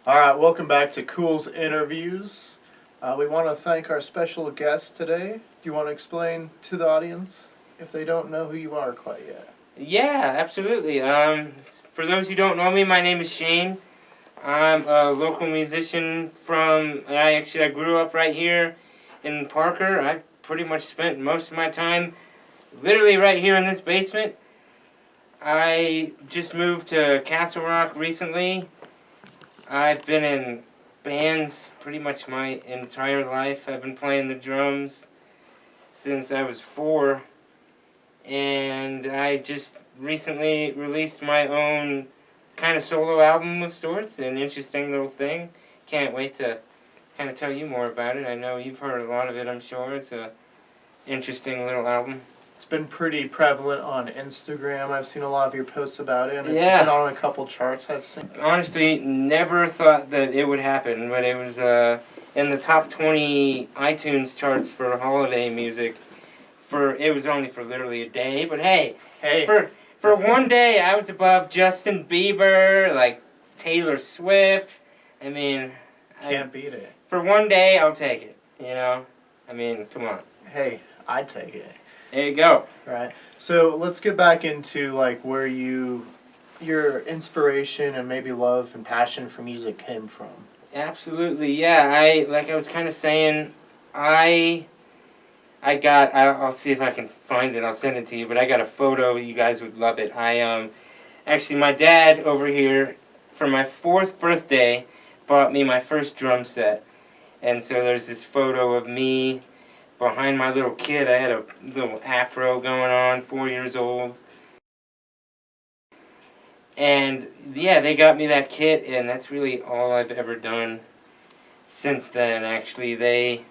All right, welcome back to Culz Interviews. We want to thank our special guest today. Do you want to explain to the audience if they don't know who you are quite yet? Yeah, absolutely. For those who don't know me, my name is Shane. I'm a local musician I grew up right here in Parker. I pretty much spent most of my time literally right here in this basement. I just moved to Castle Rock recently. I've been in bands pretty much my entire life. I've been playing the drums since I was 4. And I just recently released my own kind of solo album of sorts, an interesting little thing. Can't wait to kind of tell you more about it. I know you've heard a lot of it, I'm sure. It's a interesting little album. It's been pretty prevalent on Instagram. I've seen a lot of your posts about it, and it's Yeah. been on a couple charts I've seen. Honestly, never thought that it would happen, but it was in the top 20 iTunes charts for holiday music. It was only for literally a day, but hey, for one day I was above Justin Bieber, like Taylor Swift. I mean, Can't beat it. For one day, I'll take it. You know, I mean, come on. Hey, I'd take it. There you go. Right. So let's get back into like where your inspiration and maybe love and passion for music came from. Absolutely, yeah. I was kind of saying, I'll see if I can find it. I'll send it to you. But I got a photo. You guys would love it. Actually, my dad over here, for my 4th birthday, bought me my first drum set. And so there's this photo of me behind my little kid. I had a little afro going on, 4 years old. And yeah, they got me that kit, and that's really all I've ever done since then. Actually, they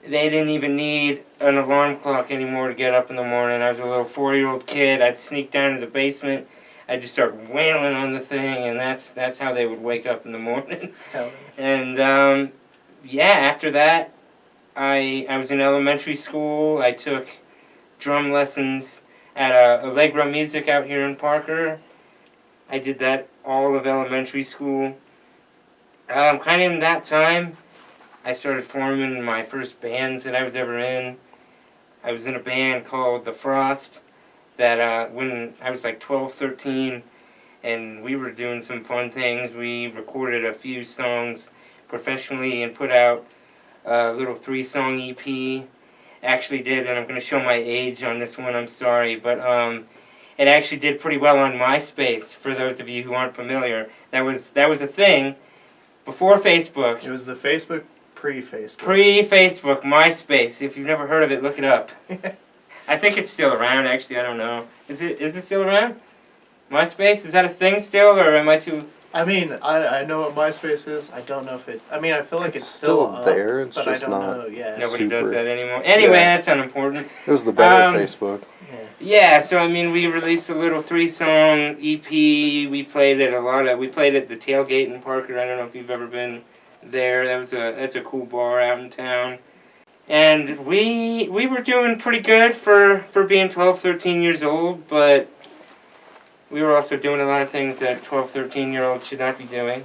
didn't even need an alarm clock anymore to get up in the morning. I was a little 4-year-old kid. I'd sneak down to the basement. I'd just start wailing on the thing, and that's how they would wake up in the morning. And yeah, after that, I was in elementary school. I took drum lessons at Allegro Music out here in Parker. I did that all of elementary school. Kind of in that time, I started forming my first bands that I was ever in. I was in a band called The Frost that when I was like 12, 13, and we were doing some fun things. We recorded a few songs professionally and put out a little 3-song EP. Actually did, and I'm going to show my age on this one, I'm sorry, but it actually did pretty well on MySpace, for those of you who aren't familiar. That was a thing before Facebook. It was the Facebook pre-Facebook. Pre-Facebook, MySpace. If you've never heard of it, look it up. I think it's still around, actually. I don't know. Is it still around? MySpace? Is that a thing still, or am I too... I mean, I know what MySpace is. I don't know if it... I mean, I feel like it's still there. It's but just I don't not know. Yeah. Nobody does that anymore. Anyway, that's unimportant. It was the better Facebook. Yeah, so I mean, we released a little 3-song EP. We played at we played at the Tailgate in Parker. I don't know if you've ever been there. That's a cool bar out in town. And we were doing pretty good for being 12, 13 years old, but we were also doing a lot of things that 12, 13-year-olds should not be doing.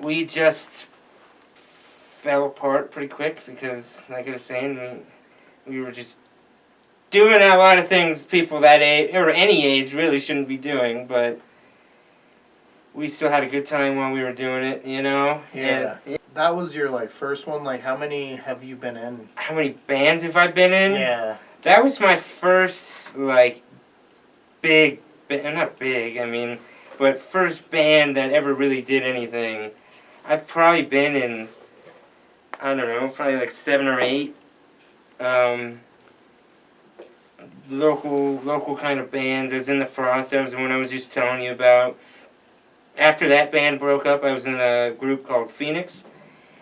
We just fell apart pretty quick because, like I was saying, we were just doing a lot of things people that age, or any age, really shouldn't be doing, but we still had a good time while we were doing it, you know? Yeah. And that was your, like, first one? Like, how many have you been in? How many bands have I been in? Yeah. That was my first, like, not big, I mean, but first band that ever really did anything. I've probably been in, I don't know, probably like 7 or 8. Local kind of bands. I was in The Frost. That was the one I was just telling you about. After that band broke up, I was in a group called Phoenix,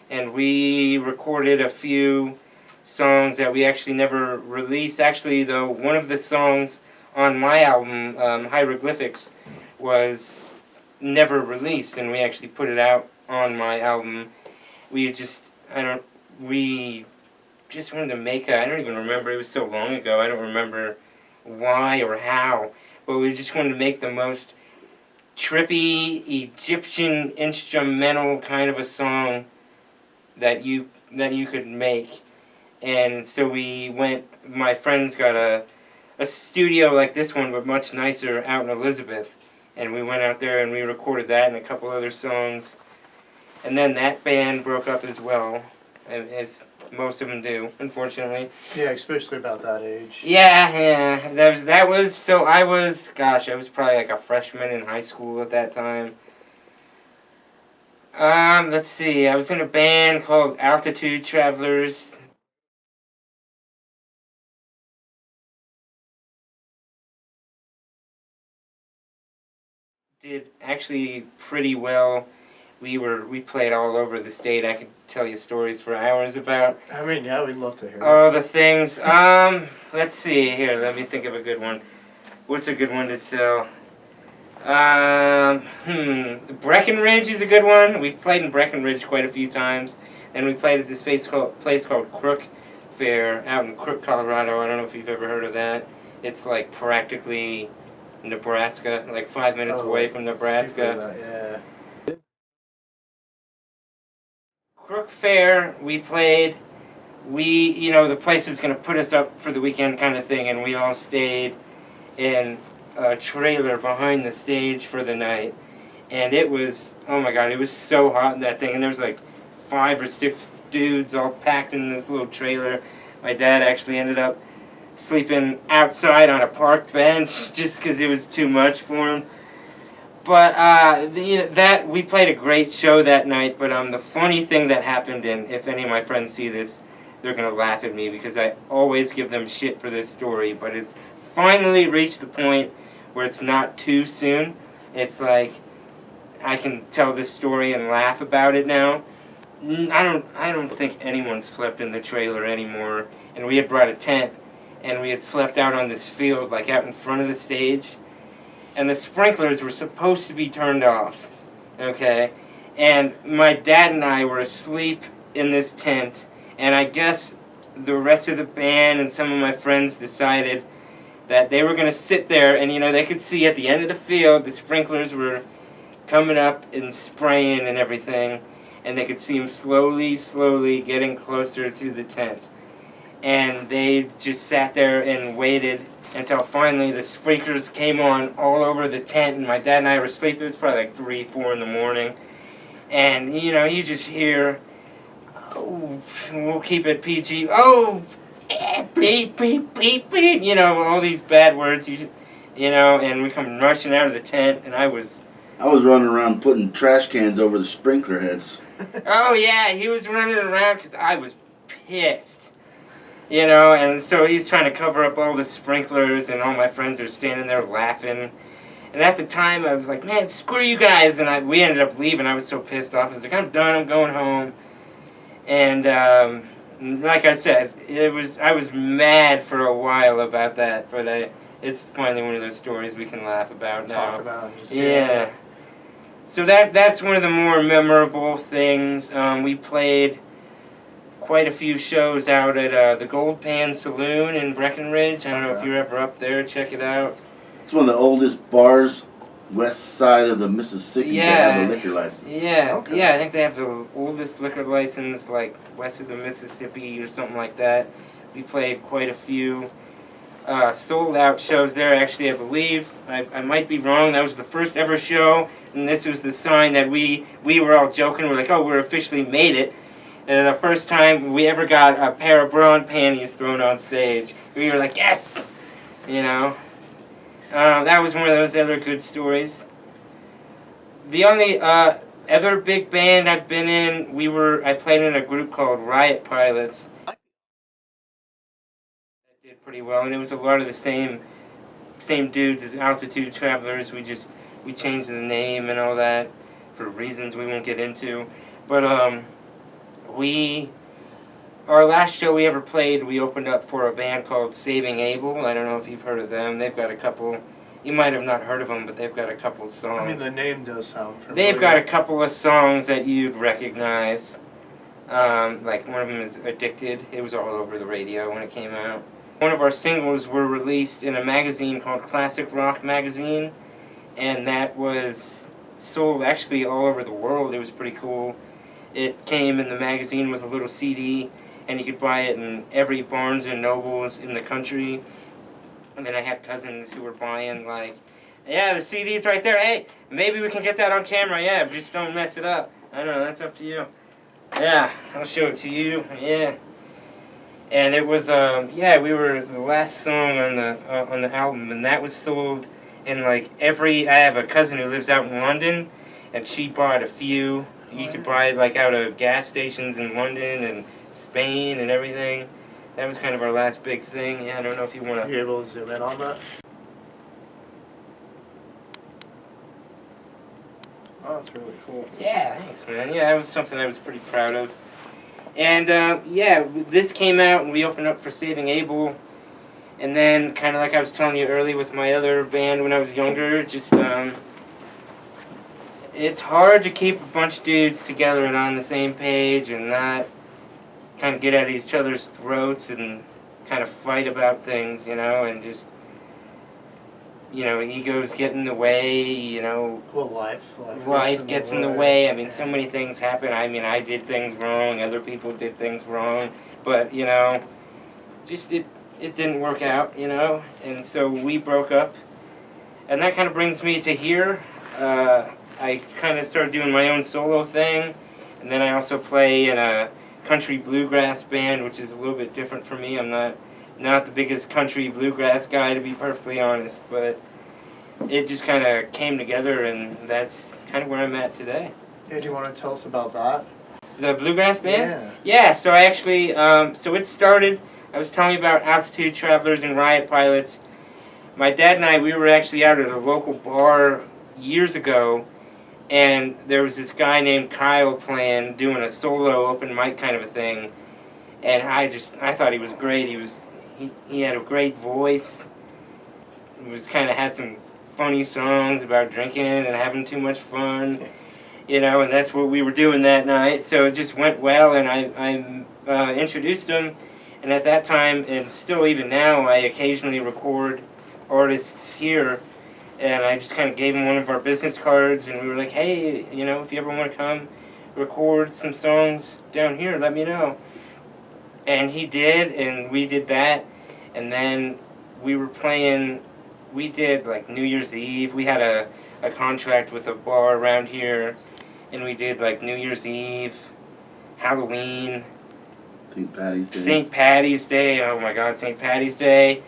and we recorded a few songs that we actually never released. Actually, though, one of the songs on my album, Hieroglyphics, was never released, and we actually put it out on my album. We just wanted to make I don't even remember, it was so long ago, I don't remember why or how, but we just wanted to make the most trippy Egyptian instrumental kind of a song that you could make. And so we went. My friends got a studio like this one, but much nicer, out in Elizabeth. And we went out there and we recorded that and a couple other songs. And then that band broke up as well, as most of them do, unfortunately. Yeah, especially about that age. Yeah. That was. So I was probably like a freshman in high school at that time. Let's see. I was in a band called Altitude Travelers. Did actually pretty well. We played all over the state. I could tell you stories for hours about I mean, yeah, we'd love to hear all the things. Let's see here. Let me think of a good one. What's a good one to tell? Breckenridge is a good one. We've played in Breckenridge quite a few times, and we played at this place called Crook Fair out in Crook, Colorado. I don't know if you've ever heard of that. It's like practically Nebraska, like 5 minutes away from Nebraska. Yeah. Crook Fair, we played. The place was going to put us up for the weekend kind of thing, and we all stayed in a trailer behind the stage for the night. And it was, oh my God, it was so hot in that thing. And there was like 5 or 6 dudes all packed in this little trailer. My dad actually ended up sleeping outside on a park bench just because it was too much for him. But that we played a great show that night. But the funny thing that happened, and if any of my friends see this, they're gonna laugh at me because I always give them shit for this story. But it's finally reached the point where it's not too soon. It's like I can tell this story and laugh about it now. I don't think anyone slept in the trailer anymore. And we had brought a tent, and we had slept out on this field, like out in front of the stage. And the sprinklers were supposed to be turned off, okay? And my dad and I were asleep in this tent, and I guess the rest of the band and some of my friends decided that they were going to sit there, and they could see at the end of the field the sprinklers were coming up and spraying and everything, and they could see them slowly getting closer to the tent. And they just sat there and waited until finally the sprinklers came on all over the tent, and my dad and I were asleep. It was probably like 3, 4 in the morning. And, you just hear, oh, we'll keep it PG, oh, beep, beep, beep, beep, all these bad words, and we come rushing out of the tent, and I was running around putting trash cans over the sprinkler heads. Oh, yeah, he was running around because I was pissed. And so he's trying to cover up all the sprinklers, and all my friends are standing there laughing. And at the time, I was like, man, screw you guys. And we ended up leaving. I was so pissed off. I was like, I'm done. I'm going home. And like I said, I was mad for a while about that. But it's finally one of those stories we can laugh about now. Talk about. Yeah. So that's one of the more memorable things. We played quite a few shows out at the Gold Pan Saloon in Breckenridge. I don't know if you're ever up there. Check it out. It's one of the oldest bars west side of the Mississippi to have a liquor license. Yeah, Okay. yeah. I think they have the oldest liquor license, like west of the Mississippi or something like that. We played quite a few sold out shows there. Actually, I believe I might be wrong. That was the first ever show, and this was the sign that we were all joking. We're like, oh, we're officially made it. And the first time we ever got a pair of bra and panties thrown on stage, we were like, yes! That was one of those other good stories. The only other big band I've been in, I played in a group called Riot Pilots. That did pretty well, and it was a lot of the same dudes as Altitude Travelers. We changed the name and all that for reasons we won't get into. But our last show we ever played, we opened up for a band called Saving Abel. I don't know if you've heard of them. They've got a couple, you might have not heard of them, but they've got a couple songs. I mean, the name does sound familiar. They've got a couple of songs that you'd recognize. Like one of them is Addicted. It was all over the radio when it came out. One of our singles were released in a magazine called Classic Rock Magazine, and that was sold actually all over the world. It was pretty cool. It came in the magazine with a little CD, and you could buy it in every Barnes and Nobles in the country. And then I had cousins who were buying, like, yeah, the CD's right there. Hey, maybe we can get that on camera. Yeah, just don't mess it up. I don't know, that's up to you. Yeah, I'll show it to you. Yeah. And it was, yeah, we were the last song on the album, and that was sold in like every. I have a cousin who lives out in London, and she bought a few. You could buy it like out of gas stations in London and Spain and everything. That was kind of our last big thing. Yeah, I don't know if you want Are to. you able to zoom in on that? Oh, that's really cool. Yeah, thanks, man. Yeah, that was something I was pretty proud of. And yeah, this came out and we opened up for Saving Abel. And then, kind of like I was telling you earlier with my other band when I was younger, just it's hard to keep a bunch of dudes together and on the same page and not kind of get at each other's throats and kind of fight about things, you know, and just, you know, egos get in the way, you know. Well, Life gets in the way. I mean, so many things happen. I mean, I did things wrong, other people did things wrong, but, you know, just it didn't work out, you know, and so we broke up. And that kind of brings me to here. I kind of started doing my own solo thing, and then I also play in a country bluegrass band, which is a little bit different for me. I'm not the biggest country bluegrass guy, to be perfectly honest, but it just kind of came together, and that's kind of where I'm at today. Yeah, do you want to tell us about that? The bluegrass band? Yeah. Yeah, so I actually, so it started, I was telling you about Altitude Travelers and Riot Pilots. My dad and I, we were actually out at a local bar years ago, and there was this guy named Kyle playing, doing a solo open mic kind of a thing, and I thought he was great. He had a great voice. He was kind of had some funny songs about drinking and having too much fun, you know, and that's what we were doing that night. So it just went well, and I introduced him, and at that time, and still even now, I occasionally record artists here, and I just kind of gave him one of our business cards, and we were like, hey, you know, if you ever want to come record some songs down here, let me know. And he did, and we did that, and then we were playing, we did like New Year's Eve. We had a contract with a bar around here, and we did like New Year's Eve, Halloween, St. Patty's Day, oh my God, St. Patty's Day,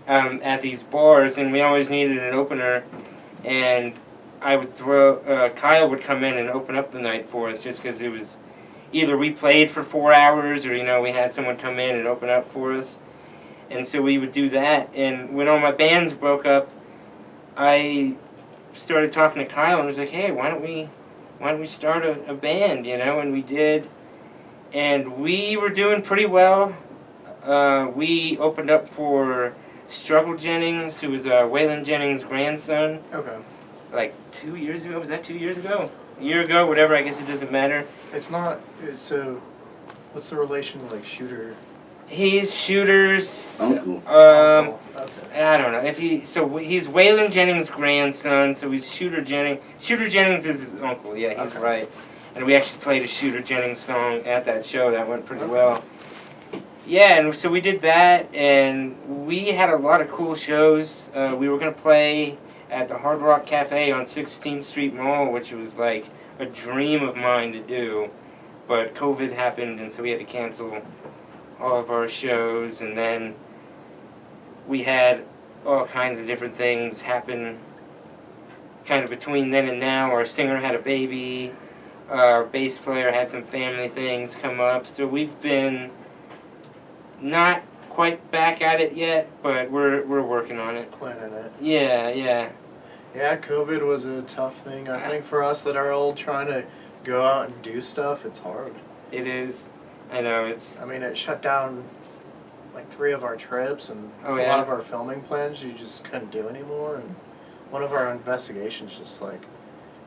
at these bars, and we always needed an opener, and I would Kyle would come in and open up the night for us, just because it was either we played for 4 hours, or, you know, we had someone come in and open up for us, and so we would do that. And when all my bands broke up, I started talking to Kyle and was like, hey, why don't we start a band, you know, and we did. And we were doing pretty well. We opened up for Struggle Jennings, who was Waylon Jennings' grandson. Okay. Like 2 years ago? Was that 2 years ago? A year ago, whatever, I guess it doesn't matter. It's not, so, what's the relation to, like, Shooter? He's Shooter's... Uncle. Okay. I don't know. He's Waylon Jennings' grandson, so he's Shooter Jennings. Shooter Jennings is his uncle, yeah, he's Okay. right. And we actually played a Shooter Jennings song at that show. That went pretty well. Yeah, and so we did that, and we had a lot of cool shows. We were going to play at the Hard Rock Cafe on 16th Street Mall, which was like a dream of mine to do. But COVID happened, and so we had to cancel all of our shows, and then we had all kinds of different things happen kind of between then and now. Our singer had a baby. Our bass player had some family things come up. So we've been not quite back at it yet, but we're working on it. Planning it. Yeah. Yeah, COVID was a tough thing. I think for us that are old trying to go out and do stuff, it's hard. It is. I know, it's... I mean, it shut down like 3 of our trips, and Oh, a yeah? lot of our filming plans you just couldn't do anymore. And one of our investigations, just like,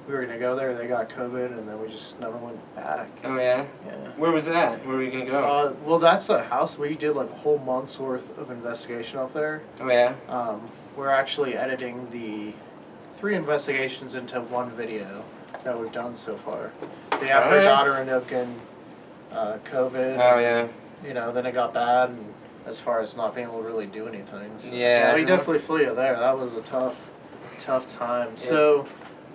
we were gonna go there, they got COVID, and then we just never went back. Oh, yeah? Yeah. Where was that? Where were you going to go? Well, that's a house. We did like a whole month's worth of investigation up there. Oh, yeah? We're actually editing the 3 investigations into 1 video that we've done so far. Yeah, her yeah? daughter ended up getting COVID. Oh yeah. You know, then it got bad, and as far as not being able to really do anything. So, Yeah. we definitely flew you there. That was a tough time. Yeah. So,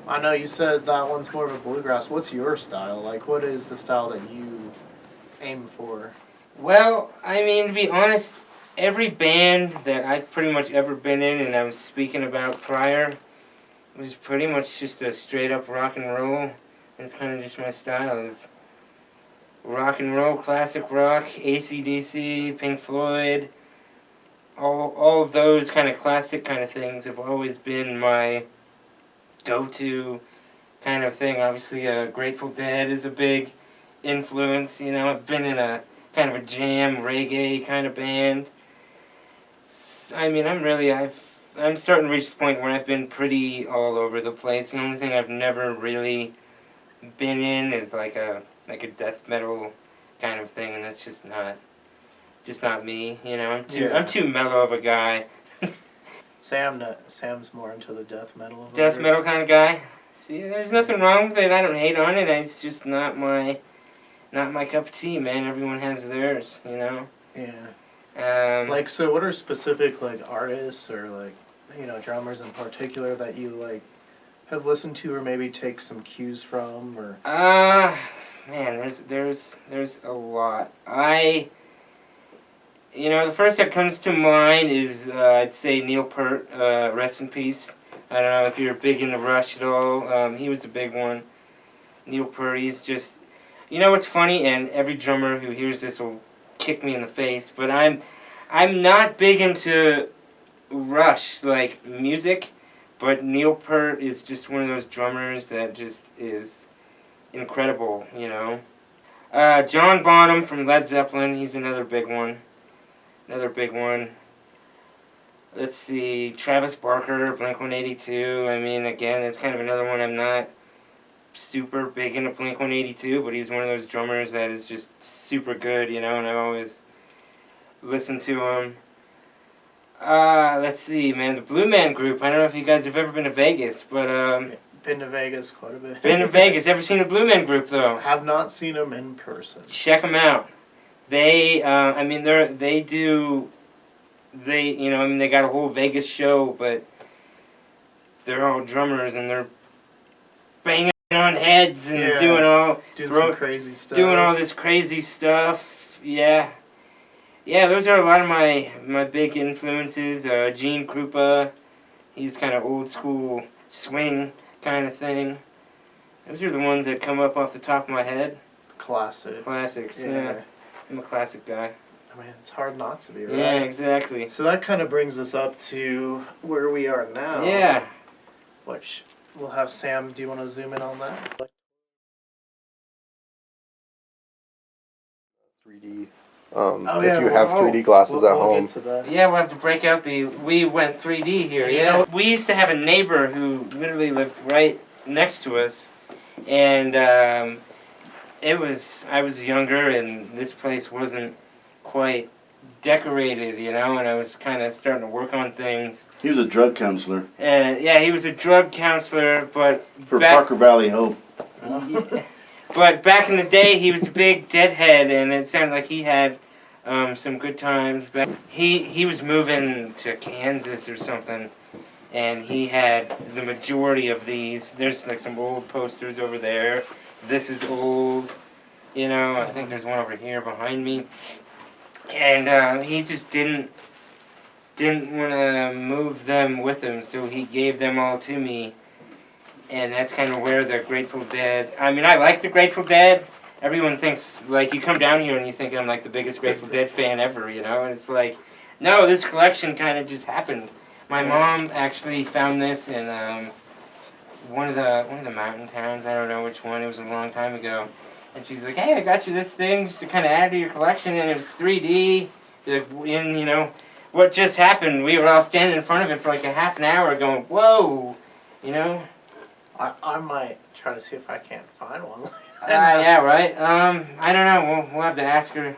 I know you said that one's more of a bluegrass. What's your style? Like, what is the style that you aim for? Well, I mean, to be honest, every band that I've pretty much ever been in, and I was speaking about prior, was pretty much just a straight up rock and roll. That's kind of just my style, is rock and roll, classic rock, AC/DC, Pink Floyd, all of those kind of classic kind of things have always been my go-to kind of thing. Obviously, Grateful Dead is a big influence. You know, I've been in a kind of a jam reggae kind of band. I mean, I'm starting to reach the point where I've been pretty all over the place. The only thing I've never really been in is like a death metal kind of thing, and that's just not me. You know, I'm too mellow of a guy. Sam's more into the death metal. Death metal kind of guy. See, there's nothing wrong with it. I don't hate on it. It's just not my cup of tea, man. Everyone has theirs, you know. Yeah. Like, so what are specific like artists or like, you know, drummers in particular that you like have listened to or maybe take some cues from, or? Man, there's a lot. You know, the first that comes to mind is, I'd say Neil Peart, rest in peace. I don't know if you're big into Rush at all. He was a big one. Neil Peart, he's just... You know what's funny, and every drummer who hears this will kick me in the face, but I'm not big into Rush, like, music, but Neil Peart is just one of those drummers that just is incredible, you know. John Bonham from Led Zeppelin, he's another big one. Let's see, Travis Barker, Blink-182. I mean, again, it's kind of another one. I'm not super big into Blink-182, but he's one of those drummers that is just super good, you know, and I've always listened to him. Let's see, man, the Blue Man Group. I don't know if you guys have ever been to Vegas, but been to Vegas quite a bit. Been to Vegas. Ever seen the Blue Man Group though? Have not seen them in person. Check them out. They, I mean, they got a whole Vegas show, but they're all drummers and they're banging on heads and doing some crazy stuff. Doing all this crazy stuff. Yeah, those are a lot of my big influences. Gene Krupa, he's kind of old school swing kind of thing. Those are the ones that come up off the top of my head. Classics, yeah. I'm a classic guy. I mean, it's hard not to be, right? Yeah, exactly. So that kind of brings us up to where we are now. Yeah. Which we'll have Sam, do you want to zoom in on that? 3D. If you have 3D glasses at home. Yeah, we'll have to break out we went 3D here, yeah. We used to have a neighbor who literally lived right next to us, and I was younger, and this place wasn't quite decorated, you know, and I was kind of starting to work on things. He was a drug counselor. Yeah, he was a drug counselor, but... For Parker Valley Hope. Yeah. But back in the day, he was a big deadhead, and it sounded like he had some good times. But he was moving to Kansas or something, and he had the majority of these. There's like some old posters over there. This is old, you know. I think there's one over here behind me. And he just didn't want to move them with him, so he gave them all to me. And that's kind of where the Grateful Dead... I mean, I like the Grateful Dead. Everyone thinks, like, you come down here and you think I'm, like, the biggest Grateful Dead fan ever, you know? And it's like, no, this collection kind of just happened. My mom actually found this in one of the mountain towns. I don't know which one. It was a long time ago. And she's like, hey, I got you this thing just to kind of add to your collection. And it was 3D. And, you know, what just happened, we were all standing in front of it for, like, a half an hour going, whoa, you know? I might try to see if I can't find one. Yeah, right. I don't know. We'll have to ask her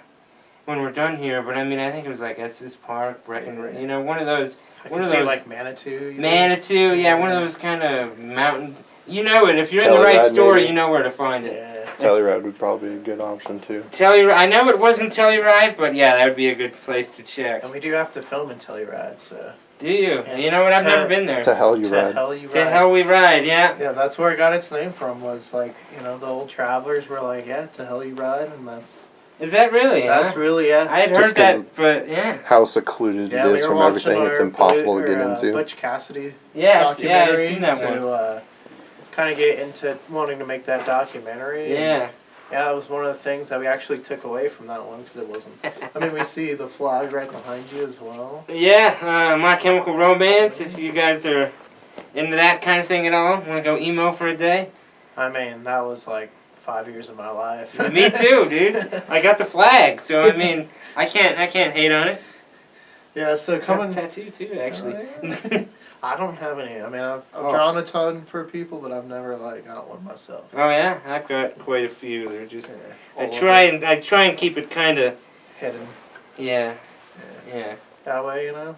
when we're done here. But I mean, I think it was like Estes Park, Breckenridge, you know, one of those. I One could of say those. like Manitou. Manitou, yeah, one of those kind of mountain. You know it. If you're in the Telluride, right store, maybe. you know where to find it. Yeah. Telluride would probably be a good option too. Telluride. I know it wasn't Telluride, but yeah, that would be a good place to check. And we do have to film in Telluride, so. Do you? Yeah. You know what? I've never been there. To hell you To ride. hell you To ride. hell we ride, yeah. Yeah, that's where it got its name from. Was like, you know, the old travelers were like, yeah, to hell you ride, and that's. Is that really? That's huh? really yeah. I had Just heard 'cause that, but yeah. How secluded Yeah, it we is were from watching everything, it's our impossible to get into. Butch Cassidy Yeah, documentary I've seen that one. to kind of get into wanting to make that documentary. Yeah. Yeah, that was one of the things that we actually took away from that one because it wasn't. I mean, we see the flag right behind you as well. Yeah, My Chemical Romance, if you guys are into that kind of thing at all, want to go emo for a day? I mean, that was like 5 years of my life. Me too, dude. I got the flag, so I mean, I can't hate on it. Yeah, so Got coming. a tattoo too, actually. I don't have any. I mean, I've Oh. drawn a ton for people, but I've never like got one myself. Oh yeah, I've got quite a few. They're just Yeah, I all try of it and keep it kind of hidden. yeah. Yeah. Yeah. That way, you know,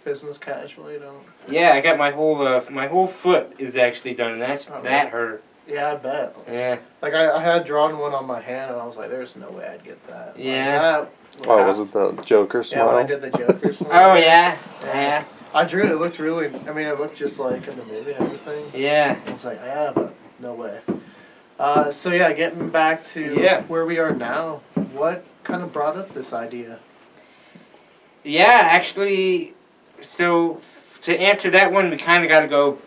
business casually don't. Yeah, I got my whole foot is actually done, and Oh, that hurt. Yeah, I bet. Yeah. Like I had drawn one on my hand, and I was like, "There's no way I'd get that." Yeah. Like, that Oh, would was have- it the Joker Yeah, when I smile? did the Joker smile. Oh yeah. Yeah. I drew it. It looked really. I mean, it looked just like in the movie and everything. Yeah. I was like, yeah, but no way. So yeah, getting back to Yeah. where we are now. What kind of brought up this idea? Yeah, actually, so to answer that one, we kind of got to go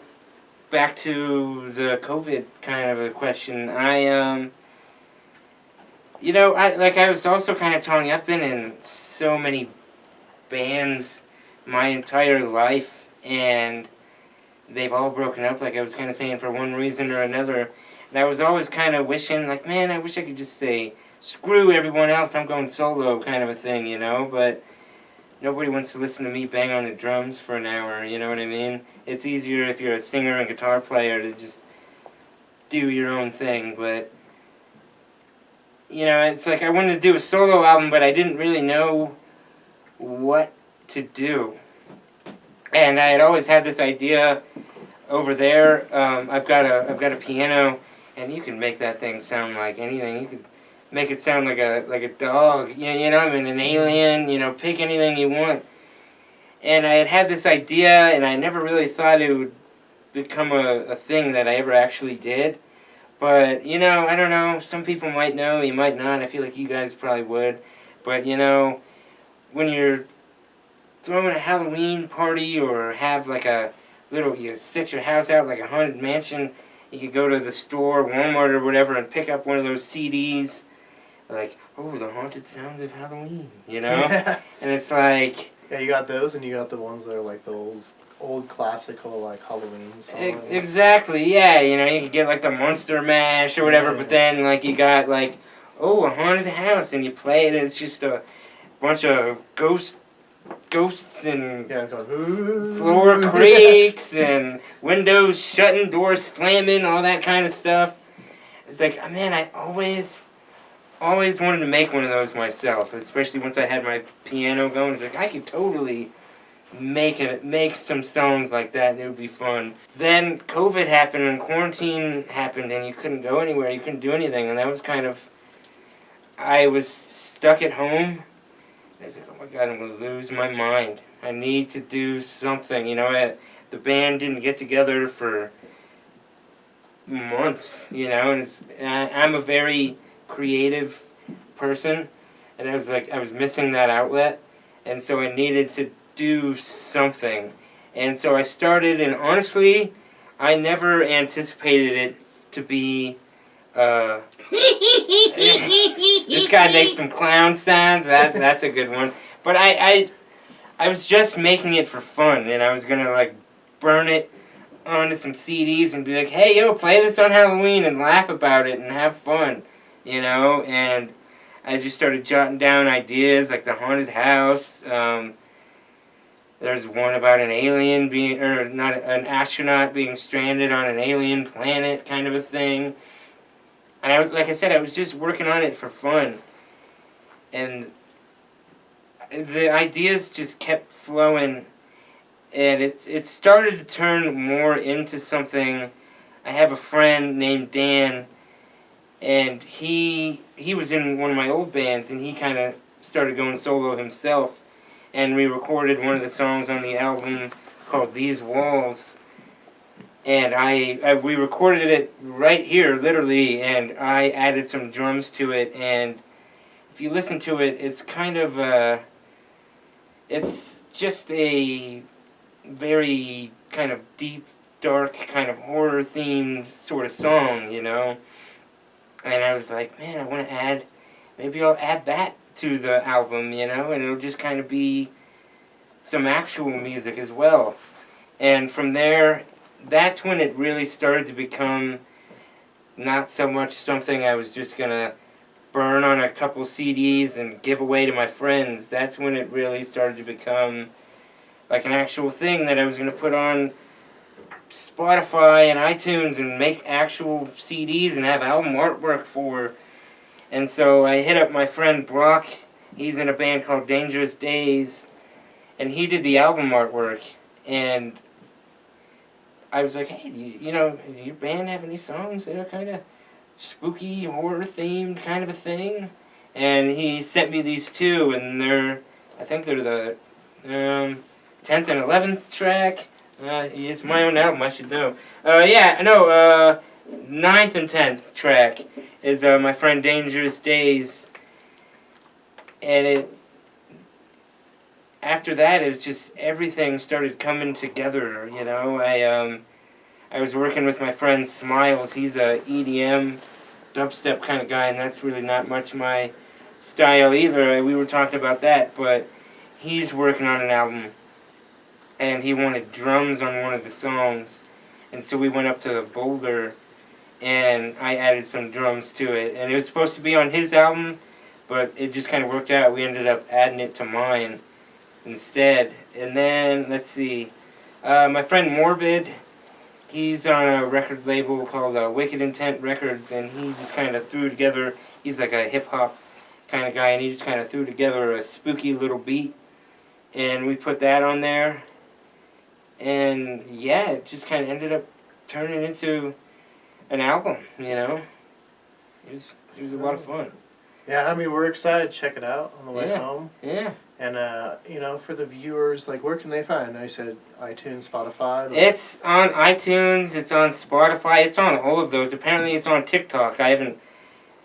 back to the COVID kind of a question. You know, I was also kind of telling you, I've been in so many bands my entire life, and they've all broken up, like I was kind of saying, for one reason or another. And I was always kind of wishing, like, man, I wish I could just say, screw everyone else, I'm going solo kind of a thing, you know? But nobody wants to listen to me bang on the drums for an hour, you know what I mean? It's easier if you're a singer and guitar player to just do your own thing, but, you know, it's like I wanted to do a solo album, but I didn't really know what to do. And I had always had this idea over there. I've got a piano, and you can make that thing sound like anything. You could make it sound like a dog, you know, I mean, an alien, you know, pick anything you want. And I had this idea, and I never really thought it would become a thing that I ever actually did. But, you know, I don't know, some people might know, you might not. I feel like you guys probably would. But, you know, when you're throwing a Halloween party or have like a little, you set your house out like a haunted mansion, you could go to the store, Walmart or whatever, and pick up one of those CDs, like, oh, the haunted sounds of Halloween, you know? And it's like... Yeah, you got those, and you got the ones that are like the old classical like Halloween songs. Exactly, yeah, you know, you could get like the Monster Mash or whatever, but then like you got like, oh, a haunted house, and you play it, and it's just a bunch of ghosts and Yeah, going, ooh. floor creaks and windows shutting, doors slamming, all that kind of stuff. It's like, man, I always wanted to make one of those myself, especially once I had my piano going. It's like, I could totally make some songs like that, and it would be fun. Then COVID happened, and quarantine happened, and you couldn't go anywhere, you couldn't do anything, and that was kind of, I was stuck at home. I was like, oh my God, I'm going to lose my mind. I need to do something. You know, the band didn't get together for months, you know, and I'm a very creative person, and I was like, I was missing that outlet, and so I needed to do something. And so I started, and honestly, I never anticipated it to be this guy makes some clown sounds. That's a good one. But I was just making it for fun, and I was gonna like burn it onto some CDs and be like, hey, yo, play this on Halloween and laugh about it and have fun, you know. And I just started jotting down ideas like the haunted house. There's one about an alien being, or not, an astronaut being stranded on an alien planet, kind of a thing. And like I said, I was just working on it for fun. And the ideas just kept flowing, and it started to turn more into something. I have a friend named Dan, and he was in one of my old bands, and he kind of started going solo himself, and we recorded one of the songs on the album called These Walls, and we recorded it right here, literally, and I added some drums to it, and if you listen to it, it's kind of it's just a very kind of deep, dark, kind of horror-themed sort of song, you know? And I was like, man, I want to maybe I'll add that to the album, you know? And it'll just kind of be some actual music as well. And from there, that's when it really started to become not so much something I was just going to burn on a couple CDs and give away to my friends. That's when it really started to become like an actual thing that I was going to put on Spotify and iTunes and make actual CDs and have album artwork for. And so I hit up my friend Brock. He's in a band called Dangerous Days, and he did the album artwork. And I was like, hey, you know, does your band have any songs that are kind of spooky, horror-themed kind of a thing? And he sent me these two, and I think they're the 10th and 11th track. It's my own album, I should know. 9th and 10th track is my friend Dangerous Days. And after that, it was just everything started coming together, you know. I was working with my friend Smiles. He's a EDM, dubstep kind of guy, and that's really not much my style either. We were talking about that, but he's working on an album, and he wanted drums on one of the songs, and so we went up to Boulder, and I added some drums to it, and it was supposed to be on his album, but it just kind of worked out. We ended up adding it to mine instead. And then, let's see, my friend Morbid, he's on a record label called Wicked Intent Records, and he just kind of threw together, he's like a hip-hop kind of guy, and he just kind of threw together a spooky little beat, and we put that on there. And yeah, it just kind of ended up turning into an album, you know. It was a lot of fun. Yeah, I mean, we're excited to check it out on the way home. Yeah. And, you know, for the viewers, like, where can they find it? I know you said iTunes, Spotify. It's on iTunes, it's on Spotify, it's on all of those. Apparently it's on TikTok. I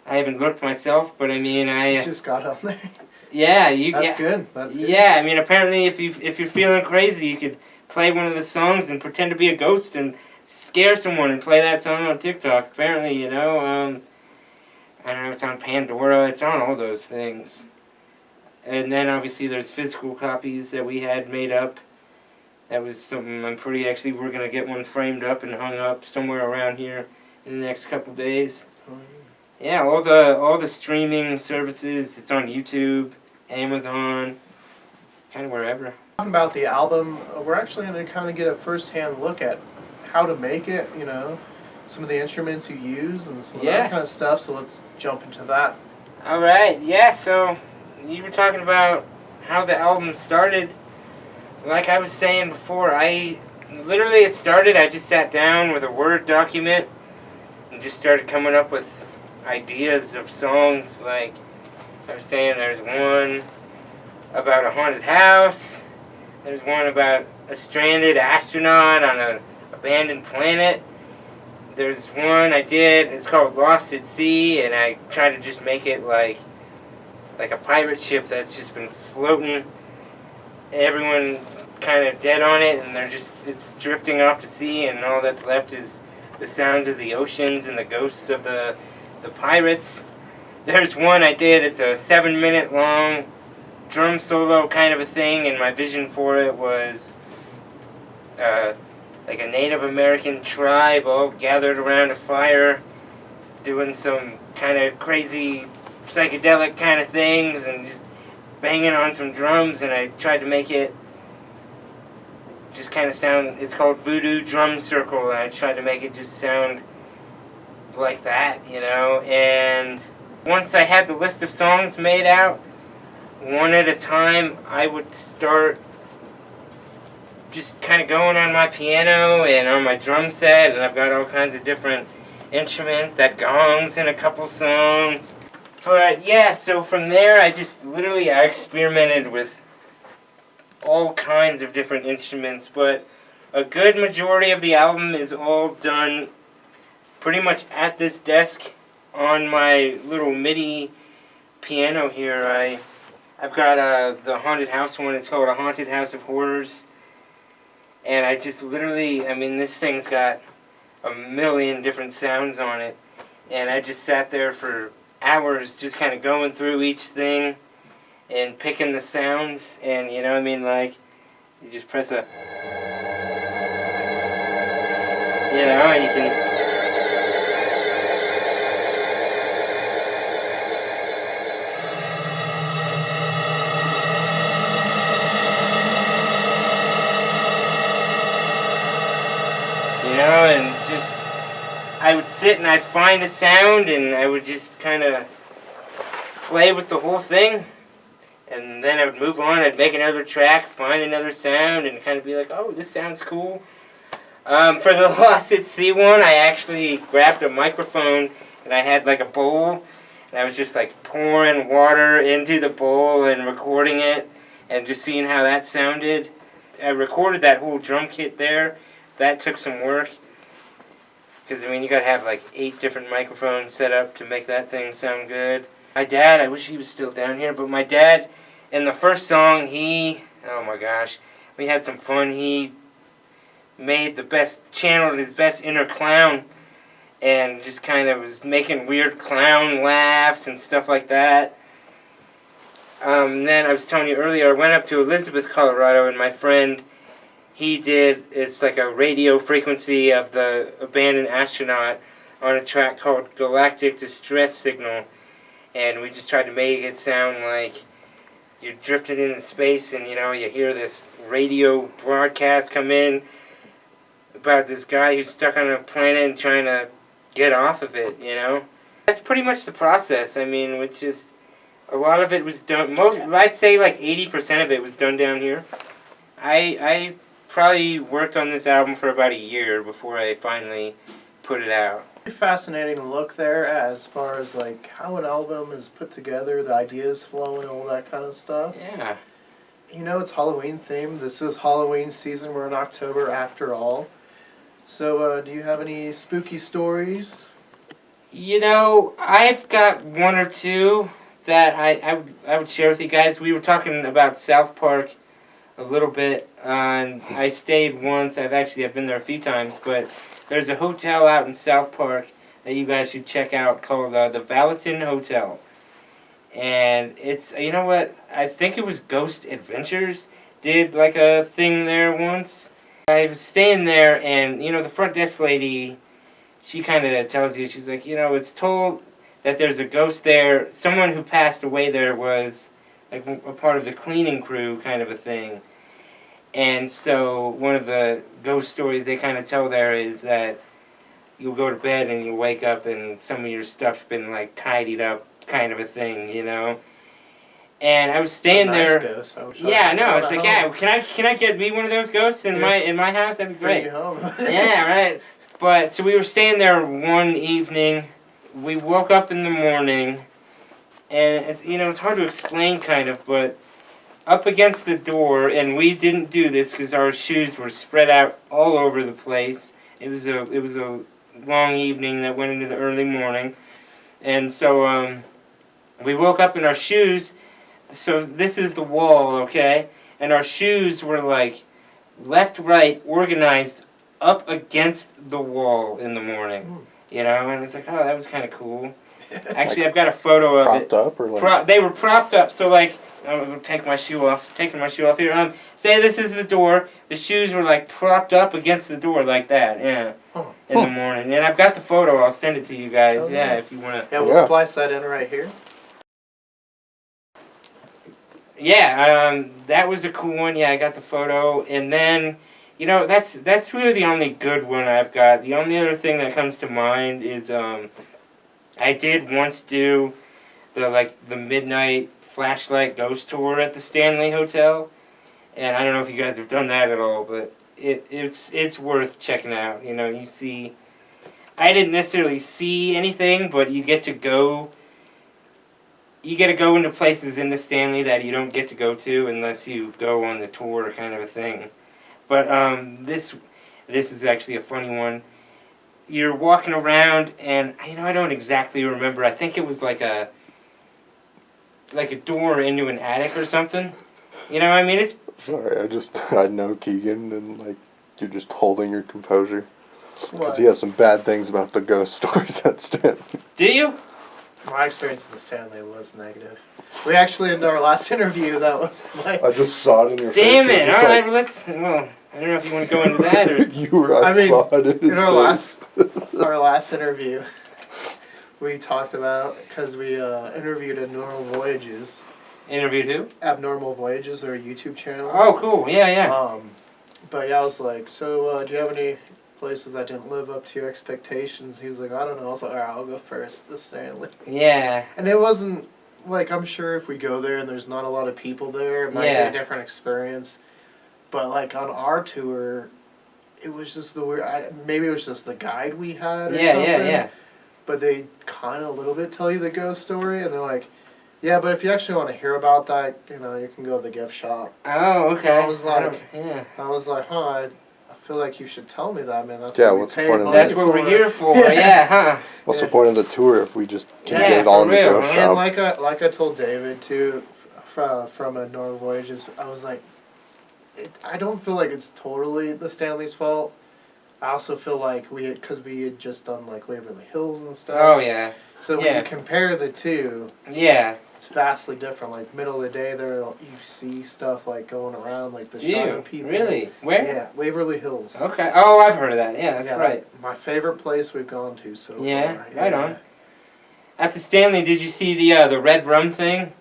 haven't looked myself, but I mean, You just got on there. Yeah, That's good. That's good. Yeah, I mean, apparently if you're feeling crazy, you could play one of the songs and pretend to be a ghost and scare someone and play that song on TikTok. Apparently, you know, I don't know, it's on Pandora, it's on all those things. And then obviously there's physical copies that we had made up. That was something we're going to get one framed up and hung up somewhere around here in the next couple days. Yeah, all the streaming services, it's on YouTube, Amazon, kind of wherever. Talking about the album, we're actually going to kind of get a first-hand look at how to make it, you know, some of the instruments you use and some of that kind of stuff, so let's jump into that. Alright, yeah, so you were talking about how the album started. Like I was saying before, I just sat down with a Word document and just started coming up with ideas of songs. Like I was saying, there's one about a haunted house, there's one about a stranded astronaut on an abandoned planet. There's one I did, it's called Lost at Sea, and I tried to just make it like a pirate ship that's just been floating. Everyone's kind of dead on it, and it's drifting off to sea, and all that's left is the sounds of the oceans and the ghosts of the pirates. There's one I did, it's a 7-minute long drum solo kind of a thing, and my vision for it was like a Native American tribe all gathered around a fire doing some kind of crazy psychedelic kind of things and just banging on some drums, and I tried to make it just kind of sound, it's called Voodoo Drum Circle, and I tried to make it just sound like that, you know. And once I had the list of songs made out, one at a time, I would start just kind of going on my piano and on my drum set, and I've got all kinds of different instruments, that gongs in a couple songs. But yeah, so from there I experimented with all kinds of different instruments, but a good majority of the album is all done pretty much at this desk on my little MIDI piano here. I've got the Haunted House one. It's called A Haunted House of Horrors. And I just literally, I mean, this thing's got a million different sounds on it. And I just sat there for hours just kind of going through each thing and picking the sounds. And, you know what I mean, like, you just press a, you know, and you can... You know, and just, I would sit and I'd find a sound and I would just kind of play with the whole thing. And then I would move on, I'd make another track, find another sound, and kind of be like, oh, this sounds cool. For the Lost at Sea one, I actually grabbed a microphone and I had like a bowl. And I was just like pouring water into the bowl and recording it and just seeing how that sounded. I recorded that whole drum kit there. That took some work, because I mean you gotta have like 8 different microphones set up to make that thing sound good. My dad, I wish he was still down here, but my dad, in the first song, oh my gosh, we had some fun. He channeled his best inner clown, and just kind of was making weird clown laughs and stuff like that. Then I was telling you earlier, I went up to Elizabeth, Colorado, and my friend, it's like a radio frequency of the abandoned astronaut on a track called Galactic Distress Signal. And we just tried to make it sound like you're drifting into space and, you know, you hear this radio broadcast come in about this guy who's stuck on a planet and trying to get off of it, you know. That's pretty much the process. I mean, it's just, a lot of it was done, I'd say like 80% of it was done down here. I probably worked on this album for about a year before I finally put it out. Fascinating look there as far as like how an album is put together, the ideas flowing, all that kind of stuff. Yeah. You know, it's Halloween themed. This is Halloween season. We're in October after all. So, do you have any spooky stories? You know, I've got one or two that I would share with you guys. We were talking about South Park a little bit, and I stayed once. I've been there a few times, but there's a hotel out in South Park that you guys should check out called the Valentin Hotel. And it's, you know what, I think it was Ghost Adventures did like a thing there once. I was staying there, and, you know, the front desk lady, she kind of tells you, she's like, you know, it's told that there's a ghost there. Someone who passed away there was like a part of the cleaning crew kind of a thing. And so one of the ghost stories they kind of tell there is that you'll go to bed and you'll wake up and some of your stuff's been like tidied up kind of a thing, you know. And I was staying there. Ghost. Yeah, no, it's like, yeah, can I get me one of those ghosts in my house? That'd be great. Yeah, right. But so we were staying there one evening. We woke up in the morning, and it's, you know, it's hard to explain kind of, but up against the door, and we didn't do this because our shoes were spread out all over the place. It was a long evening that went into the early morning, and so we woke up in our shoes. So this is the wall, okay, and our shoes were like left, right, organized up against the wall in the morning, you know, and it's like, oh, that was kind of cool. Actually, I've got a photo of it. Propped up or like? They were propped up, so like, I'm going to take my shoe off, taking my shoe off here. Say this is the door. The shoes were like propped up against the door like that, yeah, in the morning. And I've got the photo. I'll send it to you guys, yeah, if you want to. Yeah, we'll splice that in right here. Yeah, that was a cool one. Yeah, I got the photo. And then, you know, that's really the only good one I've got. The only other thing that comes to mind is I did once do the midnight flashlight ghost tour at the Stanley Hotel, and I don't know if you guys have done that at all, but it's worth checking out. You know, you see, I didn't necessarily see anything, but you get to go. You get to go into places in the Stanley that you don't get to go to unless you go on the tour, kind of a thing. But this is actually a funny one. You're walking around, and I don't exactly remember. I think it was like a door into an attic or something. You know, I mean, it's... Sorry, I know Keegan, and, like, you're just holding your composure. Because What? he has some bad things about the ghost stories at Stanley. Do you? My experience in the Stanley was negative. We actually, in our last interview, that was like... I just saw it in your Damn face. it! Just Alright, like, well, I don't know if you want to go into that, or... I mean, saw it in his in our face. our last interview, we talked about, because we interviewed Abnormal Voyages. Interviewed who? Abnormal Voyages, their YouTube channel. Oh, cool. Yeah. But yeah, I was like, so do you have any places that didn't live up to your expectations? He was like, I don't know. I was like, alright, I'll go first, the Stanley. Yeah. And it wasn't, like, I'm sure if we go there and there's not a lot of people there, it might be a different experience. But, like, on our tour, it was just the weird, maybe it was just the guide we had or something. Yeah. But they kind of a little bit tell you the ghost story, and they're like, yeah, but if you actually want to hear about that, you know, you can go to the gift shop. Oh, okay. I was like, I I feel like you should tell me that, man. That's Yeah, what we what's the paid point of money That's what we're for. here for, yeah, huh? What's the point of the tour if we just can Yeah, get it all in for the real, ghost man. shop? And like I told David, too, from Abnormal Voyages, I was like, I don't feel like it's totally the Stanley's fault. I also feel like because we had just done, like, Waverly Hills and stuff. Oh, yeah. So when you compare the two, Yeah. it's vastly different. Like, middle of the day, you see stuff, like, going around, like, the shadow people. Really? Where? Yeah, Waverly Hills. Okay. Oh, I've heard of that. Yeah, that's right. My favorite place we've gone to so far. Yeah, right on. At the Stanley, did you see the red rum thing?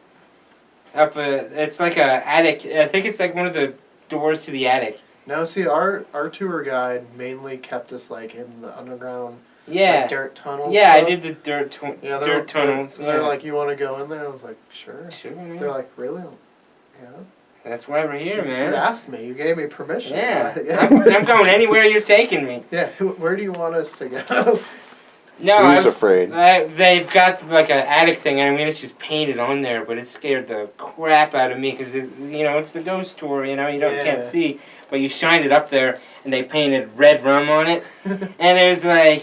It's like a attic. I think it's like one of the doors to the attic. No, see, our tour guide mainly kept us, like, in the underground, Yeah. like, dirt tunnels. Yeah, stuff. I did the dirt tunnels. They're like, you want to go in there? I was like, sure. Sure, man. They're like, really? Yeah. That's why we're here, man. You asked me. You gave me permission. Yeah. Yeah. I'm going anywhere you're taking me. Yeah. Where do you want us to go? No, Who's afraid? They've got like an attic thing. I mean, it's just painted on there, but it scared the crap out of me because it's the ghost tour. You can't see, but you shined it up there, and they painted red rum on it, and it was like,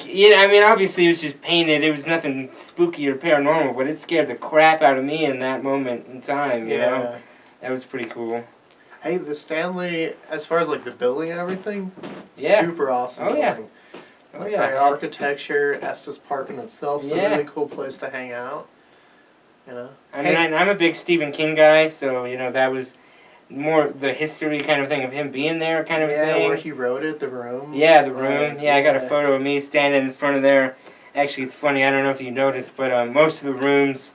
obviously it was just painted. It was nothing spooky or paranormal, but it scared the crap out of me in that moment in time. You know, that was pretty cool. Hey, the Stanley, as far as like the building and everything, super awesome. Oh, yeah. building. Oh, Like, yeah. great architecture, Estes Park in itself, is a really cool place to hang out. You know. I mean, I'm a big Stephen King guy, so that was more the history kind of thing of him being there, kind of thing. Yeah, where he wrote it, the room. Yeah, the room. I got a photo of me standing in front of there. Actually, it's funny. I don't know if you noticed, but most of the rooms,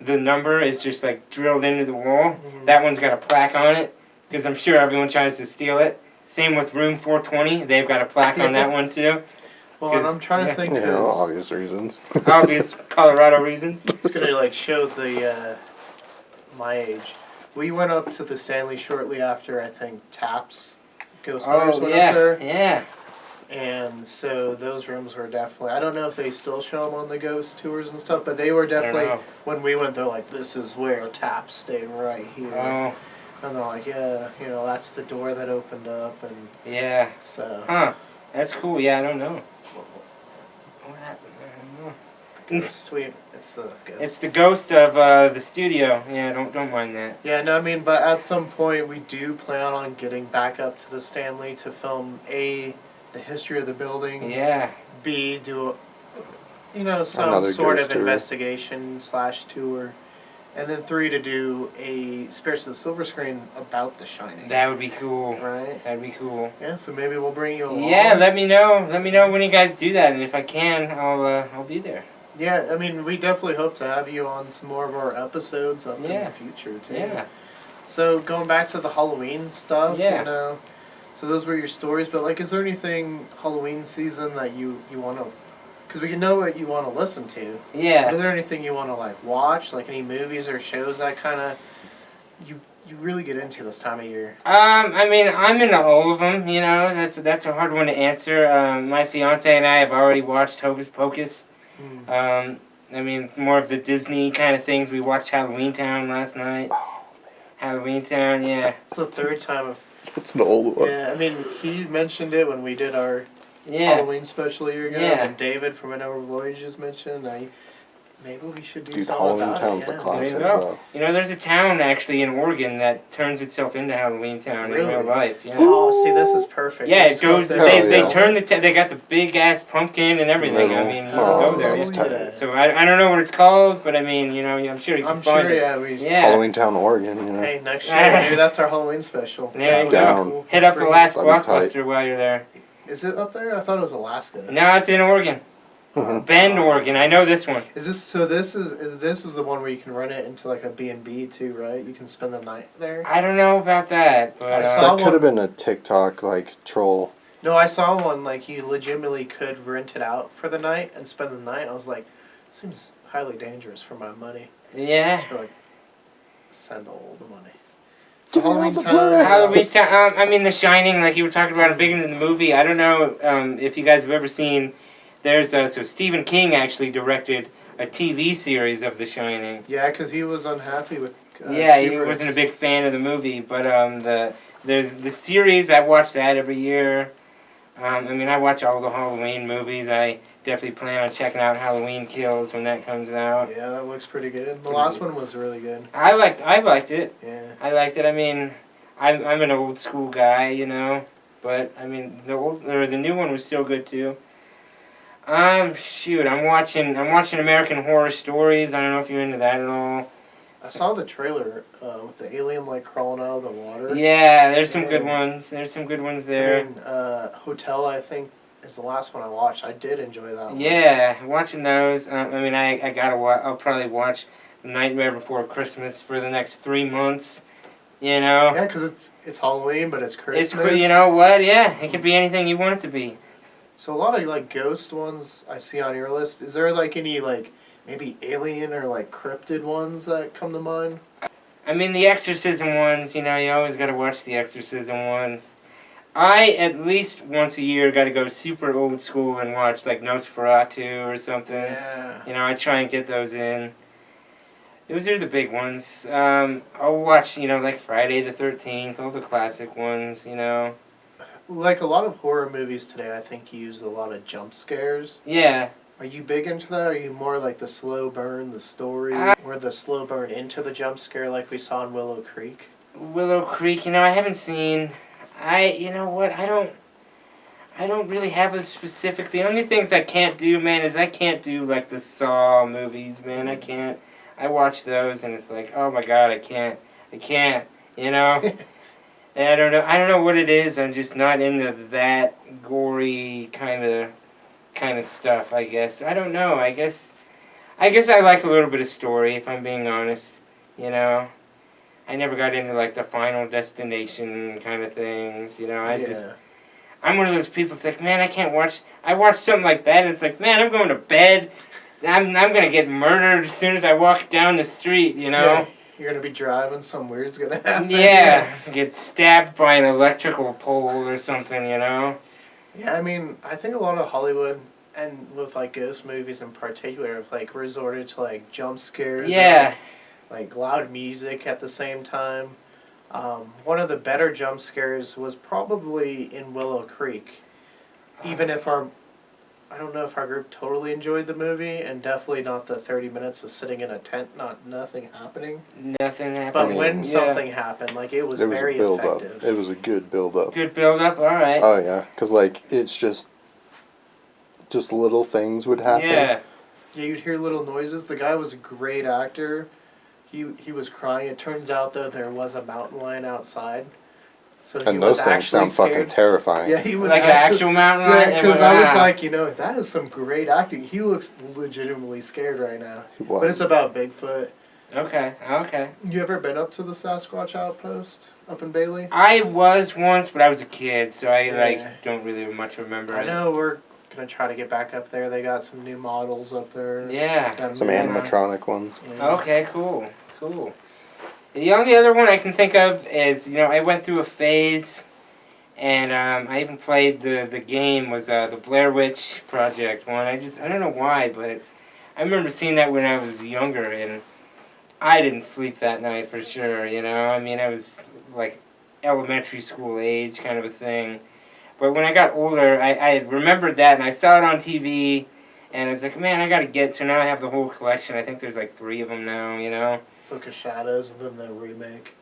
the number is just like drilled into the wall. Mm-hmm. That one's got a plaque on it because I'm sure everyone tries to steal it. Same with room 420. They've got a plaque on that one too. Well, and I'm trying to think. Obvious reasons. Obvious Colorado reasons. It's gonna like show my age. We went up to the Stanley shortly after I think Taps Ghostbusters went up there. Yeah. And so those rooms were definitely. I don't know if they still show them on the ghost tours and stuff, but they were definitely when we went. They're like, this is where Taps stayed right here. Oh. And they're like, yeah, that's the door that opened up, and yeah. So. Huh. That's cool. Yeah, I don't know. What happened? I don't know. Ghost. It's the ghost. It's the ghost of the studio. Yeah, don't mind that. Yeah, no, I mean, but at some point we do plan on getting back up to the Stanley to film the history of the building. Yeah. B, do some Another sort of ghost tour. investigation / tour. And then 3, to do a Spirits of the Silver Screen about The Shining. That would be cool. Right? That'd be cool. Yeah, so maybe we'll bring you along. Yeah, let me know. Let me know when you guys do that, and if I can, I'll be there. Yeah, I mean, we definitely hope to have you on some more of our episodes up in the future, too. Yeah. So, going back to the Halloween stuff, so those were your stories, but, like, is there anything Halloween season that you want to Because we can know what you want to listen to. Yeah. Is there anything you want to like watch, like any movies or shows that kind of you really get into this time of year? I mean, I'm into all of them. You know, that's a hard one to answer. My fiance and I have already watched Hocus Pocus. I mean, it's more of the Disney kind of things. We watched Halloween Town last night. Halloween Town, yeah. It's the third time of. It's an old one. Yeah, I mean, he mentioned it when we did our Yeah. Halloween special a year ago, Yeah. and David from Another Voyages mentioned. Maybe we should do Dude, something Halloween about Town's it. a Yeah. classic, There you go. though. You know, there's a town actually in Oregon that turns itself into Halloween Town in real Really? life. Yeah. Oh, see, this is perfect. Yeah, We it just go goes. up They there. they yeah. turn they got the big ass pumpkin and everything. I mean, you can Oh, go there. that's Yeah. tight. So I don't know what it's called, but I mean, you know, I'm sure you can I'm find sure, it. yeah. We. Yeah. Halloween Town, Oregon, you know. Hey, next year, maybe that's our Halloween special. There you Down. Cool. Hit up the Bring- last That'd be tight. Blockbuster while you're there. Is it up there? I thought it was Alaska. No, it's in Oregon. Mhm. Bend, Oregon. I know this one. Is this so? This is the one where you can run it into like a B&B too, right? You can spend the night there. I don't know about that, but I saw That one- could have been a TikTok, like, troll. No, I saw one like you legitimately could rent it out for the night and spend the night. I was like, seems highly dangerous for my money. yeah. Just be like, send all the money. Give me all Halloween the Town. Blu-rays. Halloween Town. I mean, The Shining, like you were talking about, big in the movie. I don't know if you guys have ever seen. There's so Stephen King actually directed a TV series of The Shining. Yeah, because he was unhappy with. Yeah, he Kubrick's. wasn't a big fan of the movie, but the series, I watch that every year. I mean, I watch all the Halloween movies. I definitely plan on checking out Halloween Kills when that comes out. Yeah, that looks pretty good. The last one was really good. I liked it. Yeah. I liked it. I mean, I'm an old school guy, you know, but I mean the new one was still good too. Shoot, I'm watching American Horror Stories. I don't know if you're into that at all. I saw the trailer with the alien like crawling out of the water. Yeah, there's some good ones. There's some good ones there. I mean, Hotel, I think, is the last one I watched. I did enjoy that one. Yeah, watching those. I mean, I gotta watch. I'll probably watch Nightmare Before Christmas for the next 3 months. You know. Yeah, because it's Halloween, but it's Christmas. You know what? Yeah, it could be anything you want it to be. So a lot of like ghost ones I see on your list. Is there like any like maybe alien or like cryptid ones that come to mind? I mean, the exorcism ones, you know, you always got to watch the exorcism ones. I, at least once a year, got to go super old school and watch, like, Nosferatu or something. Yeah. You know, I try and get those in. Those are the big ones. I'll watch, you know, like Friday the 13th, all the classic ones, you know. Like a lot of horror movies today, I think use a lot of jump scares. Yeah. Are you big into that? Or are you more like the slow burn, the story, or the slow burn into the jump scare like we saw in Willow Creek? Willow Creek, you know, I haven't seen... you know what, I don't really have a specific... The only things I can't do, man, is I can't do, like, the Saw movies, man. I can't. I watch those, and it's like, oh, my God, I can't, you know? And I don't know what it is. I'm just not into that gory kind of stuff, I guess. I don't know. I guess I like a little bit of story, if I'm being honest, you know? I never got into, like, the Final Destination kind of things, you know? I'm one of those people that's like, man, I watch something like that, and it's like, man, I'm going to bed. I'm going to get murdered as soon as I walk down the street, you know? Yeah, you're going to be driving, some weird's going to happen. Yeah, get stabbed by an electrical pole or something, you know? Yeah, I mean, I think a lot of Hollywood, and with, like, ghost movies in particular, have, like, resorted to, like, jump scares. Yeah. And, like, loud music at the same time. One of the better jump scares was probably in Willow Creek. Even if I don't know if our group totally enjoyed the movie, and definitely not the 30 minutes of sitting in a tent, nothing happening. Nothing happened. But when Yeah. something happened, like, it was There was very a build effective. up. It was a good build up. Good build up, alright. Oh yeah, because like it's just little things would happen. Yeah. Yeah, you'd hear little noises. The guy was a great actor. He was crying. It turns out, though, there was a mountain lion outside. So he And was those things actually sound fucking scared. terrifying. Yeah, he was Like an actual mountain lion? Yeah, because I was Wow. like, that is some great acting. He looks legitimately scared right now. He was. But it's about Bigfoot. Okay. You ever been up to the Sasquatch Outpost up in Bailey? I was once, but I was a kid, so I Yeah. don't really much remember I it. know we're gonna try to get back up there. They got some new models up there. Yeah. Got Some Meulen. animatronic ones. Yeah. Okay, cool. The only other one I can think of is, I went through a phase, and I even played the game, was the Blair Witch Project one. I don't know why, but I remember seeing that when I was younger, and I didn't sleep that night for sure, I mean, I was like elementary school age kind of a thing. But when I got older, I remembered that, and I saw it on TV, and I was like, man, I gotta get, so now I have the whole collection. I think there's like 3 of them now, Book of Shadows, and then the remake.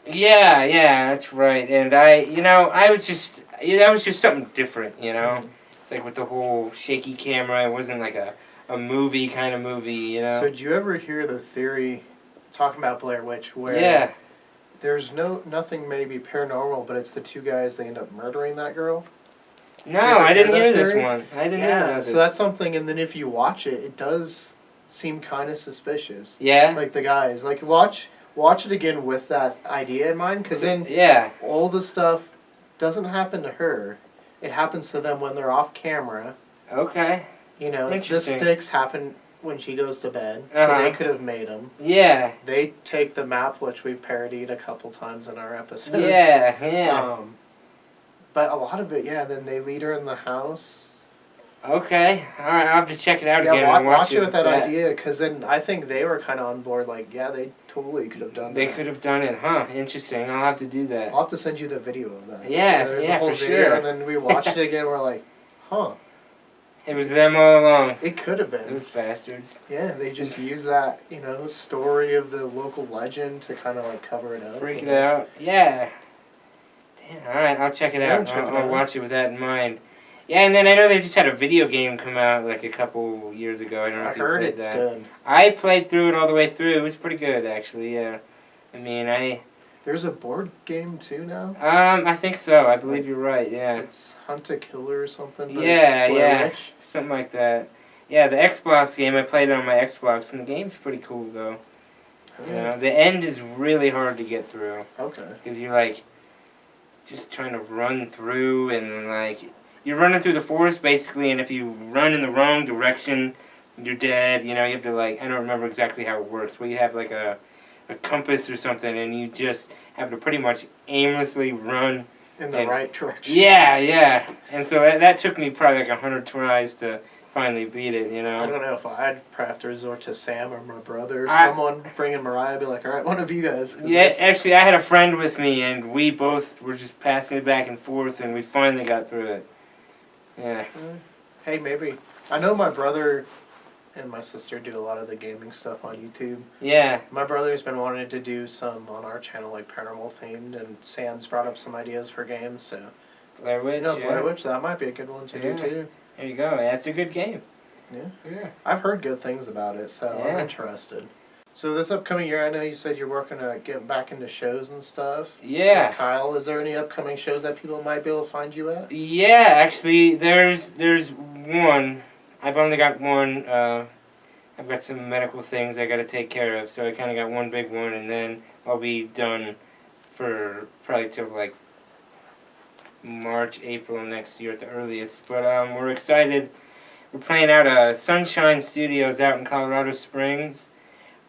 Yeah, that's right. And I was just, that was just something different, It's like with the whole shaky camera, it wasn't like a movie kind of movie, So did you ever hear the theory, talking about Blair Witch, where Yeah. there's nothing maybe paranormal, but it's the 2 guys, they end up murdering that girl? No, You ever I didn't hear hear that this theory? one. I didn't hear Yeah, about this. so that's something, and then if you watch it, it does seem kind of suspicious. Yeah? Like the guys, like watch it again with that idea in mind, because then Yeah. all the stuff doesn't happen to her. It happens to them when they're off camera. Okay. The Interesting. sticks happen when she goes to bed, so Uh-huh. they could have made them. Yeah. They take the map, which we've parodied a couple times in our episodes. Yeah. But a lot of it, then they lead her in the house. Okay. Alright, I'll have to check it out again Yeah, and watch it with that that. idea, because then I think they were kind of on board, like, yeah, they totally could have done They that. could have done it, huh? Interesting. I'll have to do that. I'll have to send you the video of that. Yeah, There's yeah, a whole for video, sure. and then we watched it again, we're like, huh, It was them all along. it could have been. Those bastards. Yeah, they just use that, story of the local legend to kind of like cover it up. Freak it out. Yeah. Damn. Alright, I'll check it Yeah, out. check it I'll out. watch it with that in mind. Yeah, and then I know they just had a video game come out like a couple years ago. I don't know I if you heard played it's that. good. I played through it all the way through. It was pretty good, actually. Yeah. I mean, There's a board game too now. I think so. I believe you're right. Yeah. It's Hunt a Killer or something. But Yeah, it's Blair yeah. Witch. Something like that. Yeah, the Xbox game. I played it on my Xbox, and the game's pretty cool though. The end is really hard to get through Okay. because you're like just trying to run through, and like you're running through the forest basically, and if you run in the wrong direction, you're dead. You have to I don't remember exactly how it works, but you have like a compass or something, and you just have to pretty much aimlessly run. In the right direction. Yeah. And so that took me probably like 100 tries to finally beat it, I don't know if I'd probably have to resort to Sam or my brother or I- someone bringing Mariah. Be like, all right, one of you guys. 'cause Yeah, this- actually, I had a friend with me, and we both were just passing it back and forth, and we finally got through it. Yeah. Hey, maybe. I know my brother and my sister do a lot of the gaming stuff on YouTube. Yeah. My brother's been wanting to do some on our channel, like paranormal themed, and Sam's brought up some ideas for games. So, Blair Witch. Blair Witch, that might be a good one to Yeah. do too. There you go. That's a good game. Yeah. I've heard good things about it, so I'm Yeah. interested. So this upcoming year, I know you said you're working to get back into shows and stuff. Yeah. With Kyle, is there any upcoming shows that people might be able to find you at? Yeah, actually, there's one. I've only got one. I've got some medical things I got to take care of, so I kind of got one big one, and then I'll be done for probably till like March, April next year at the earliest. But we're excited. We're playing out at Sunshine Studios out in Colorado Springs.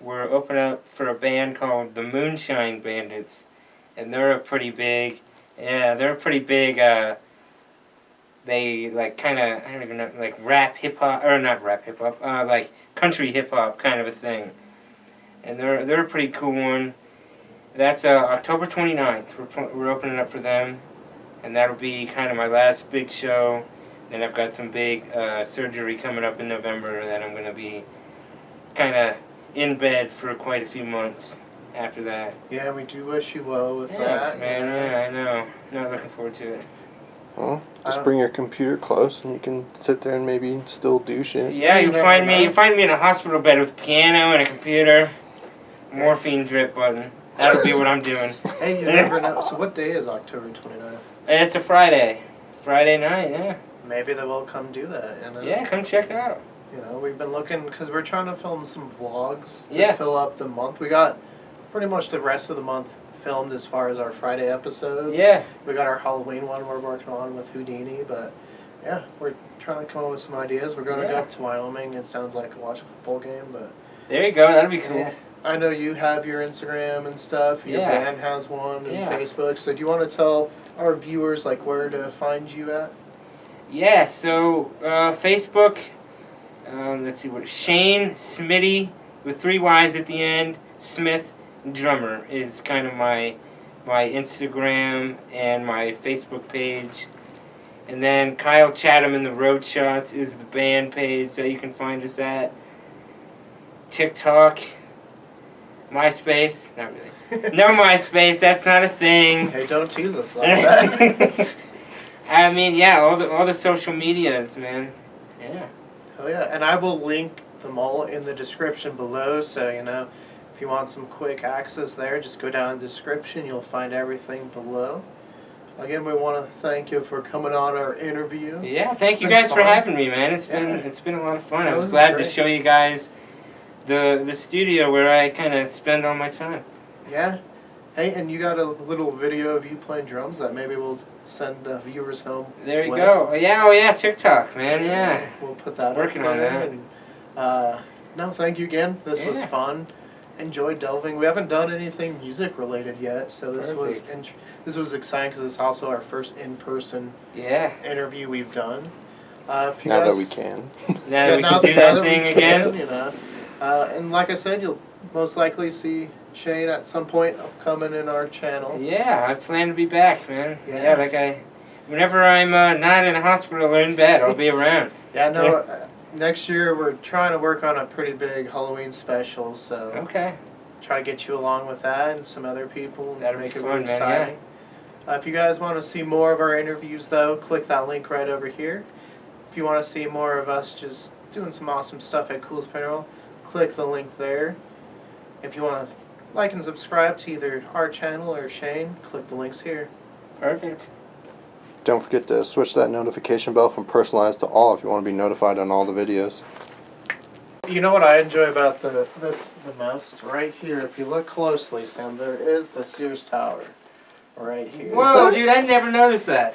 We're opening up for a band called the Moonshine Bandits, and they're a pretty big. Yeah, they're pretty big. They like kind of, I don't even know, like rap hip hop, or not rap hip hop, like country hip hop kind of a thing. And they're a pretty cool one. That's October 29th. We're opening up for them, and that'll be kind of my last big show. Then I've got some big surgery coming up in November that I'm gonna be kind of in bed for quite a few months after that. Yeah, we do wish you well with Thanks, that. man. Yeah, I know. Not looking forward to it. Well, I just don't- bring your computer close and you can sit there and maybe still do shit. Yeah, You you never find know. me. You find me in a hospital bed with a piano and a computer, morphine drip button. That'll be what I'm doing. Hey, you never know. So what day is October 29th? It's a Friday. Friday night. Yeah. Maybe they will come do that. Yeah, come check it out. We've been looking, because we're trying to film some vlogs to Yeah. fill up the month. We got pretty much the rest of the month filmed as far as our Friday episodes. Yeah. We got our Halloween one we're working on with Houdini, but yeah, we're trying to come up with some ideas. We're going to go Yeah. up to Wyoming. It sounds like watch a football game, but There you go. That'll be cool. yeah. I know you have your Instagram and stuff. Your Yeah. band has one and Yeah. Facebook. So do you want to tell our viewers like where to find you at? Yeah. So Facebook. Let's see what Shane Smittyyy with 3 Y's at the end. Smith Drummer is kind of my Instagram and my Facebook page. And then Kyle Chatham and the Road Shots is the band page that you can find us at. TikTok, MySpace, not really. No MySpace, that's not a thing. Hey, don't tease us like that. I mean, yeah, all the social medias, man. Yeah. Oh yeah, and I will link them all in the description below. So if you want some quick access there, just go down in the description. You'll find everything below. Again, we want to thank you for coming on our interview. Yeah, thank It's you been guys for fun. having me, man. It's been a lot of fun. I was glad to show you guys the studio where I kind of spend all my time. Yeah. Hey, and you got a little video of you playing drums that maybe we'll send the viewers home. There you with. go. Oh yeah, TikTok, man. Yeah. We'll put that Working up on there. that. And, no, thank you again. This was Yeah. fun. Enjoyed delving. We haven't done anything music related yet, so this Perfect. this was exciting because it's also our first in-person Yeah. interview we've done. If you Now guys, that we can. Now yeah, we now can do now that we thing can, again. and like I said, you'll most likely see Shane at some point upcoming in our channel. Yeah, I plan to be back, man. Yeah. Whenever I'm not in a hospital or in bed, I'll be around. Yeah, no. Next year we're trying to work on a pretty big Halloween special, so Okay. try to get you along with that and some other people. And That'll be make it fun, really man, exciting. If you guys want to see more of our interviews, though, click that link right over here. If you want to see more of us just doing some awesome stuff at Culz Paranormal, click the link there. If you want to like and subscribe to either our channel or Shane, click the links here. Perfect. Don't forget to switch that notification bell from personalized to all if you want to be notified on all the videos. You know what I enjoy about the most? Right here, if you look closely, Sam, there is the Sears Tower right here. Whoa, dude, I never noticed that.